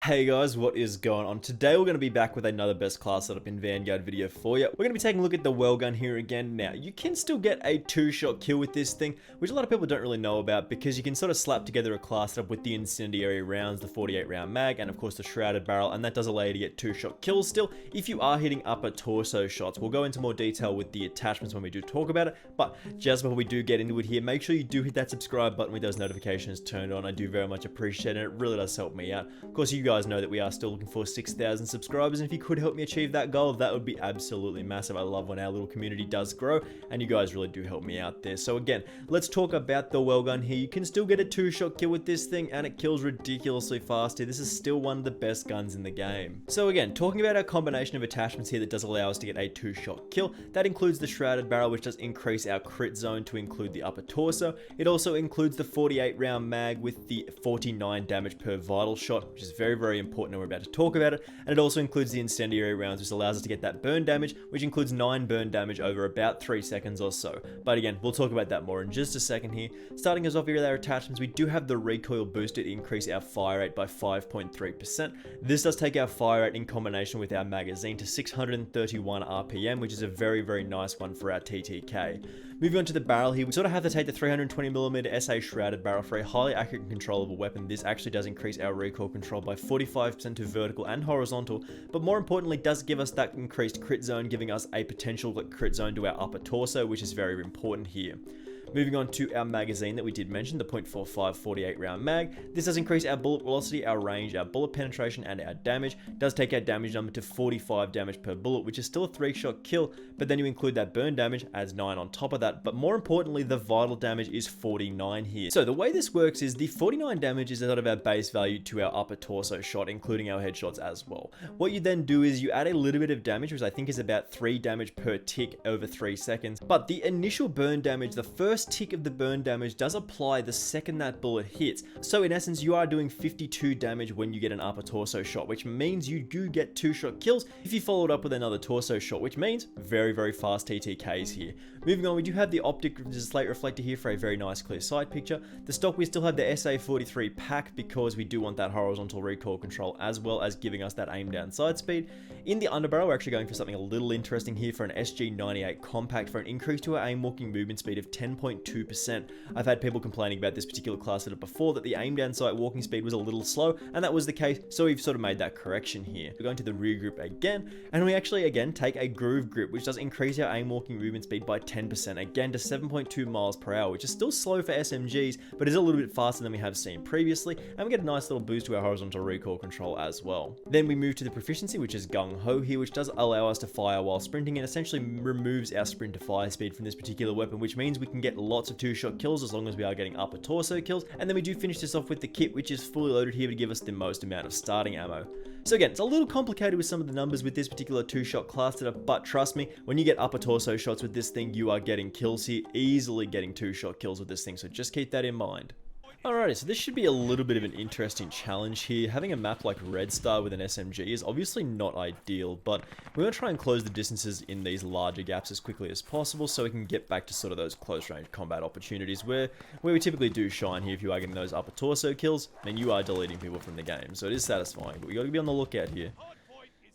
Hey guys, what is going on? Today we're going to be back with another best class setup in Vanguard video for you. We're going to be taking a look at the Welgun here again. Now, you can still get a 2-shot kill with this thing, which a lot of people don't really know about because you can sort of slap together a class setup with the incendiary rounds, the 48 round mag, and of course the shrouded barrel, and that does allow you to get 2-shot kills still if you are hitting upper torso shots. We'll go into more detail with the attachments when we do talk about it, but just before we do get into it here, make sure you do hit that subscribe button with those notifications turned on. I do very much appreciate it, and it really does help me out. Of course, you guys know that we are still looking for 6,000 subscribers, and if you could help me achieve that goal, that would be absolutely massive. I love when our little community does grow, and you guys really do help me out there. So again, let's talk about the Welgun here. You can still get a 2-shot kill with this thing, and it kills ridiculously fast here. This is still one of the best guns in the game. So again, talking about our combination of attachments here that does allow us to get a 2-shot kill, that includes the shrouded barrel, which does increase our crit zone to include the upper torso. It also includes the 48 round mag with the 49 damage per vital shot, which is very, very important, and we're about to talk about it. And it also includes the incendiary rounds, which allows us to get that burn damage, which includes 9 burn damage over about 3 seconds or so. But again, we'll talk about that more in just a second here. Starting us off here with our attachments, we do have the recoil booster to increase our fire rate by 5.3%. This does take our fire rate in combination with our magazine to 631 RPM, which is a very, very nice one for our TTK. Moving on to the barrel here, we sort of have to take the 320mm SA shrouded barrel for a highly accurate and controllable weapon. This actually does increase our recoil control by 45% to vertical and horizontal, but more importantly does give us that increased crit zone, giving us a potential crit zone to our upper torso, which is very important here. Moving on to our magazine that we did mention, the .45 48 round mag. This does increase our bullet velocity, our range, our bullet penetration, and our damage. It does take our damage number to 45 damage per bullet, which is still a 3-shot kill, but then you include that burn damage, adds 9 on top of that. But more importantly, the vital damage is 49 here. So the way this works is the 49 damage is out of our base value to our upper torso shot, including our headshots as well. What you then do is you add a little bit of damage, which I think is about 3 damage per tick over 3 seconds. But the initial burn damage, the first tick of the burn damage does apply the second that bullet hits. So in essence, you are doing 52 damage when you get an upper torso shot, which means you do get 2-shot kills if you follow it up with another torso shot, which means very, very fast TTKs here. Moving on, we do have the optic slate reflector here for a very nice clear sight picture. The stock, we still have the SA43 pack because we do want that horizontal recoil control as well as giving us that aim down side speed. In the underbarrel, we're actually going for something a little interesting here for an SG98 compact for an increase to our aim walking movement speed of 10.2%. I've had people complaining about this particular class setup before, that the aim down sight walking speed was a little slow, and that was the case, so we've sort of made that correction here. We're going to the rear grip again, and we actually again take a groove grip, which does increase our aim walking movement speed by 10%, again to 7.2 miles per hour, which is still slow for SMGs, but is a little bit faster than we have seen previously, and we get a nice little boost to our horizontal recoil control as well. Then we move to the proficiency, which is gung ho here, which does allow us to fire while sprinting, and essentially removes our sprint to fire speed from this particular weapon, which means we can get lots of 2-shot kills as long as we are getting upper torso kills. And then we do finish this off with the kit, which is fully loaded here to give us the most amount of starting ammo. So again, it's a little complicated with some of the numbers with this particular 2-shot class setup, but trust me, when you get upper torso shots with this thing, you are getting kills here, easily getting 2-shot kills with this thing, so just keep that in mind. Alrighty, so this should be a little bit of an interesting challenge here. Having a map like Red Star with an SMG is obviously not ideal, but we're going to try and close the distances in these larger gaps as quickly as possible so we can get back to sort of those close range combat opportunities where we typically do shine here. If you are getting those upper torso kills, then you are deleting people from the game, so it is satisfying, but we got to be on the lookout here.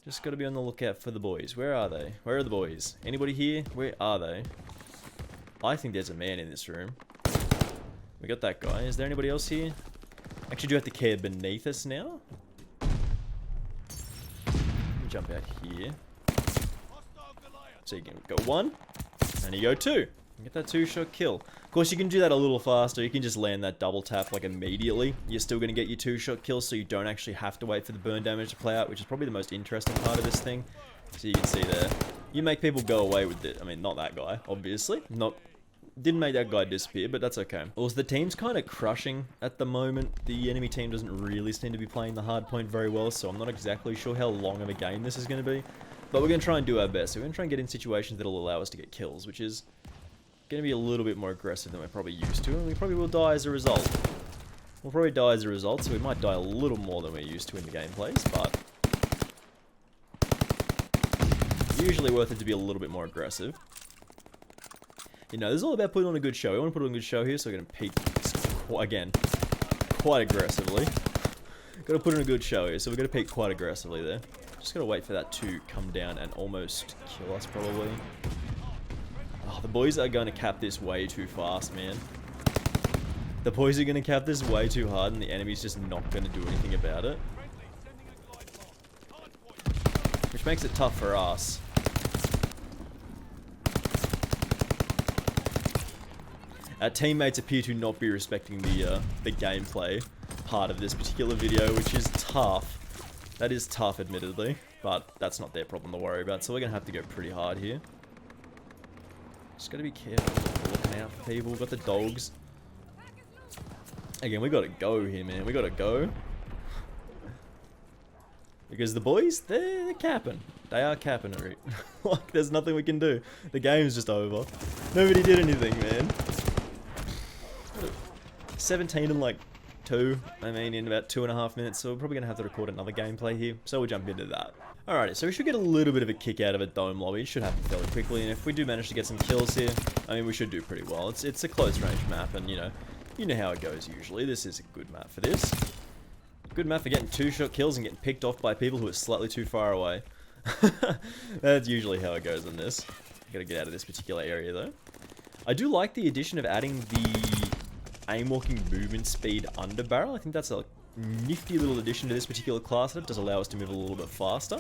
Just got to be on the lookout for the boys. Where are they? Where are the boys? Anybody here? Where are they? I think there's a man in this room. We got that guy. Is there anybody else here? Actually, do have the care beneath us now? Let me jump out here. So you can go 1, and you go 2. You get that 2-shot kill. Of course, you can do that a little faster. You can just land that double tap like immediately. You're still going to get your 2-shot kills, so you don't actually have to wait for the burn damage to play out, which is probably the most interesting part of this thing. So you can see there. You make people go away with it. I mean, not that guy, obviously. Didn't make that guy disappear, but that's okay. Also, the team's kind of crushing at the moment. The enemy team doesn't really seem to be playing the hard point very well, so I'm not exactly sure how long of a game this is going to be. But we're going to try and do our best. So we're going to try and get in situations that will allow us to get kills, which is going to be a little bit more aggressive than we're probably used to, and we probably will die as a result. We'll probably die as a result, so we might die a little more than we're used to in the gameplays, but usually worth it to be a little bit more aggressive. You know, this is all about putting on a good show. We want to put on a good show here, so we're going to peek, again, quite aggressively. Got Gotta put in a good show here, so we're gonna peek quite aggressively there. Just gotta wait for that to come down and almost kill us, probably. Oh, the boys are gonna cap this way too fast, man. The boys are gonna cap this way too hard, and the enemy's just not gonna do anything about it. Which makes it tough for us. Our teammates appear to not be respecting the gameplay part of this particular video, which is tough. That is tough, admittedly, but that's not their problem to worry about, so we're gonna have to go pretty hard here. Just gotta be careful, looking out for people. We've got the dogs. Again, we gotta go here, man. We gotta go. Because the boys, they're capping. They are capping, right? Like, there's nothing we can do. The game's just over. Nobody did anything, man. 17 and like 2, I mean, in about 2.5 minutes, so we're probably going to have to record another gameplay here, so we'll jump into that. Alrighty, so we should get a little bit of a kick out of a dome lobby. It should happen fairly quickly, and if we do manage to get some kills here, I mean, we should do pretty well. It's a close range map, and you know how it goes usually. This is a good map for this. Good map for getting 2-shot kills and getting picked off by people who are slightly too far away. That's usually how it goes in this. Gotta get out of this particular area though. I do like the addition of adding the aim-walking movement speed under barrel. I think that's a nifty little addition to this particular class. It does allow us to move a little bit faster.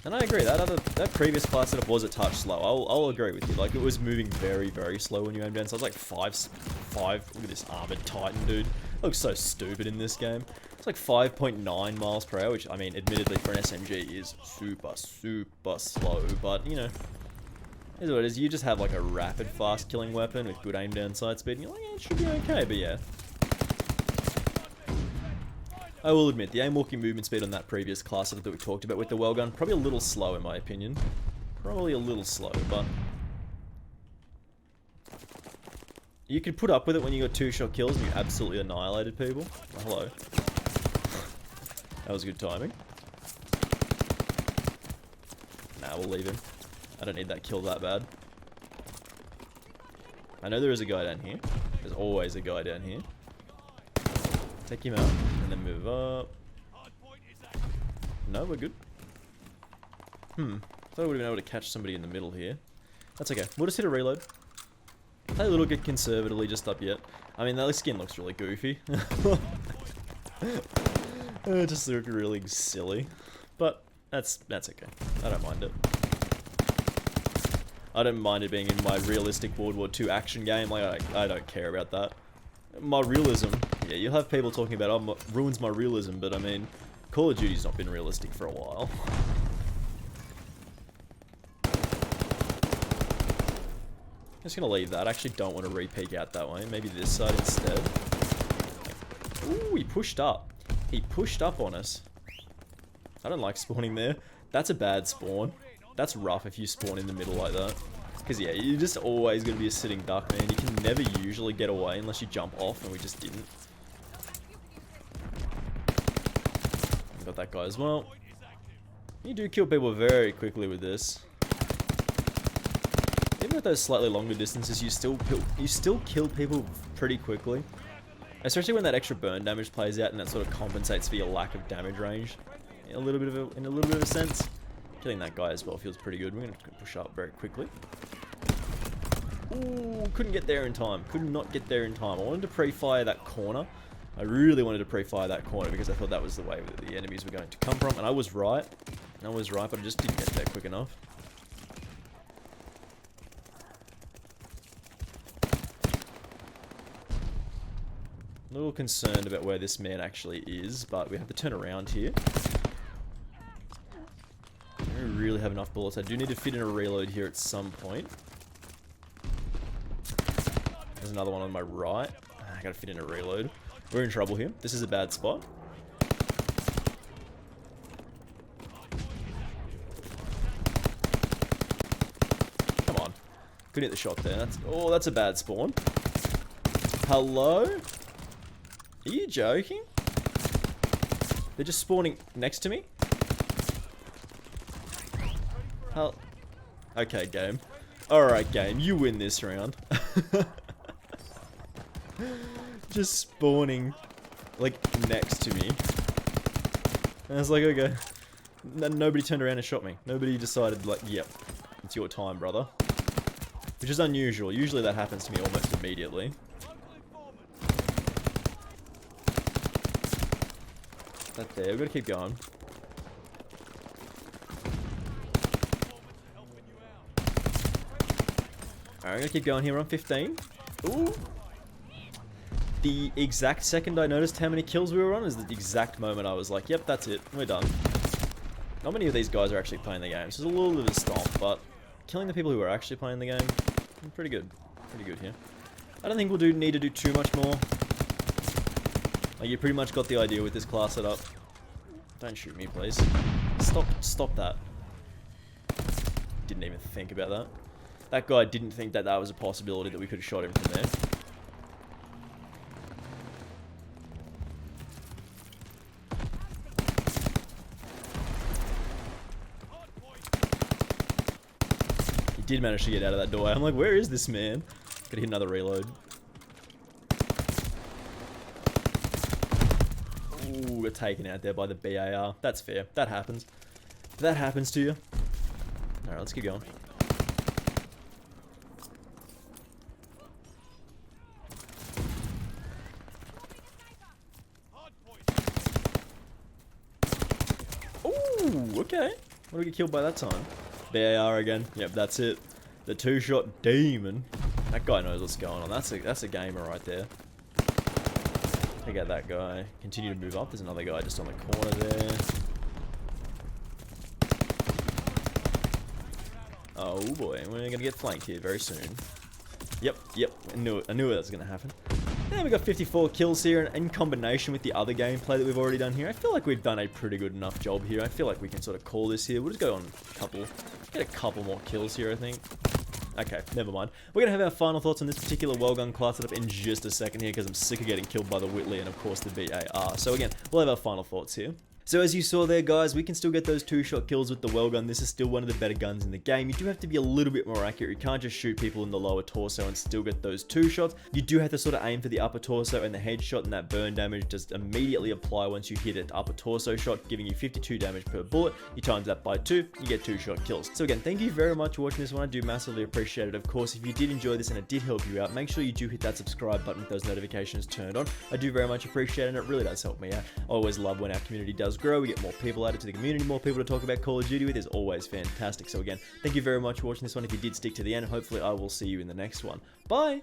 And I agree, that previous class setup was a touch slow. I'll agree with you. Like, it was moving very, very slow when you aimed down. So I was like 5. Look at this armored titan, dude. It looks so stupid in this game. It's like 5.9 miles per hour, which, I mean, admittedly for an SMG is super, super slow. But, you know, is what it is. You just have like a rapid, fast killing weapon with good aim down sight speed, and you're like, yeah, it should be okay, but yeah. I will admit, the aim-walking movement speed on that previous class that we talked about with the Welgun, probably a little slow in my opinion. Probably a little slow, but you could put up with it when you got 2-shot kills and you absolutely annihilated people. Oh, hello. That was good timing. Nah, we'll leave him. I don't need that kill that bad. I know there is a guy down here. There's always a guy down here. Take him out, and then move up. No, we're good. Thought I would have been able to catch somebody in the middle here. That's okay. We'll just hit a reload. Play a little bit conservatively just up yet. I mean, that skin looks really goofy. It just looked really silly. But that's okay. I don't mind it. I don't mind it being in my realistic World War II action game. Like, I don't care about that. My realism, yeah, you'll have people talking about, oh, ruins my realism, but I mean, Call of Duty's not been realistic for a while. I'm just gonna leave that. I actually don't want to re-peek out that way. Maybe this side instead. Ooh, he pushed up. He pushed up on us. I don't like spawning there. That's a bad spawn. That's rough if you spawn in the middle like that. Because, yeah, you're just always going to be a sitting duck, man. You can never usually get away unless you jump off, and we just didn't. Got that guy as well. You do kill people very quickly with this. Even at those slightly longer distances, you still kill people pretty quickly. Especially when that extra burn damage plays out, and that sort of compensates for your lack of damage range. In a little bit of a sense. Killing that guy as well feels pretty good. We're going to push up very quickly. Ooh, couldn't get there in time. Could not get there in time. I wanted to pre-fire that corner. I really wanted to pre-fire that corner because I thought that was the way that the enemies were going to come from. And I was right. But I just didn't get there quick enough. A little concerned about where this man actually is, but we have to turn around here. I don't really have enough bullets. I do need to fit in a reload here at some point. There's another one on my right. I gotta fit in a reload. We're in trouble here. This is a bad spot. Come on. Couldn't hit the shot there. That's a bad spawn. Hello? Are you joking? They're just spawning next to me? Hell. Okay, game. Alright, game. You win this round. Just spawning like, next to me. And I was like, okay. Then nobody turned around and shot me. Nobody decided, like, yep, it's your time, brother. Which is unusual. Usually that happens to me almost immediately. That there, we've got to keep going. Alright, I'm gonna keep going here. We're on 15. Ooh. The exact second I noticed how many kills we were on is the exact moment I was like, yep, that's it. We're done. Not many of these guys are actually playing the game, so it's a little bit of a stomp, but killing the people who are actually playing the game, pretty good. Pretty good here. I don't think we'll need to do too much more. Like, you pretty much got the idea with this class setup. Don't shoot me, please. Stop that. Didn't even think about that. That guy didn't think that that was a possibility that we could have shot him from there. He did manage to get out of that doorway. I'm like, where is this man? Gotta hit another reload. Ooh, got taken out there by the BAR. That's fair. That happens. That happens to you. Alright, let's keep going. Ooh, okay. What do we get killed by that time? BAR again. Yep, that's it. The two-shot demon. That guy knows what's going on. That's a gamer right there. Take out that guy. Continue to move up. There's another guy just on the corner there. Oh boy, we're gonna get flanked here very soon. Yep. I knew it was gonna happen. And we got 54 kills here, and in combination with the other gameplay that we've already done here, I feel like we've done a pretty good enough job here. I feel like we can sort of call this here. We'll just go on get a couple more kills here, I think. Okay, never mind. We're going to have our final thoughts on this particular Welgun class setup in just a second here, because I'm sick of getting killed by the Whitley and, of course, the BAR. So again, we'll have our final thoughts here. So as you saw there, guys, we can still get those two-shot kills with the Welgun. This is still one of the better guns in the game. You do have to be a little bit more accurate. You can't just shoot people in the lower torso and still get those two shots. You do have to sort of aim for the upper torso, and the headshot and that burn damage just immediately apply once you hit an upper torso shot, giving you 52 damage per bullet. You times that by 2, you get two-shot kills. So again, thank you very much for watching this one. I do massively appreciate it. Of course, if you did enjoy this and it did help you out, make sure you do hit that subscribe button with those notifications turned on. I do very much appreciate it, and it really does help me out. I always love when our community does grow. We get more people added to the community, more people to talk about Call of Duty with is always fantastic. So again, thank you very much for watching this one. If you did stick to the end, hopefully I will see you in the next one. Bye!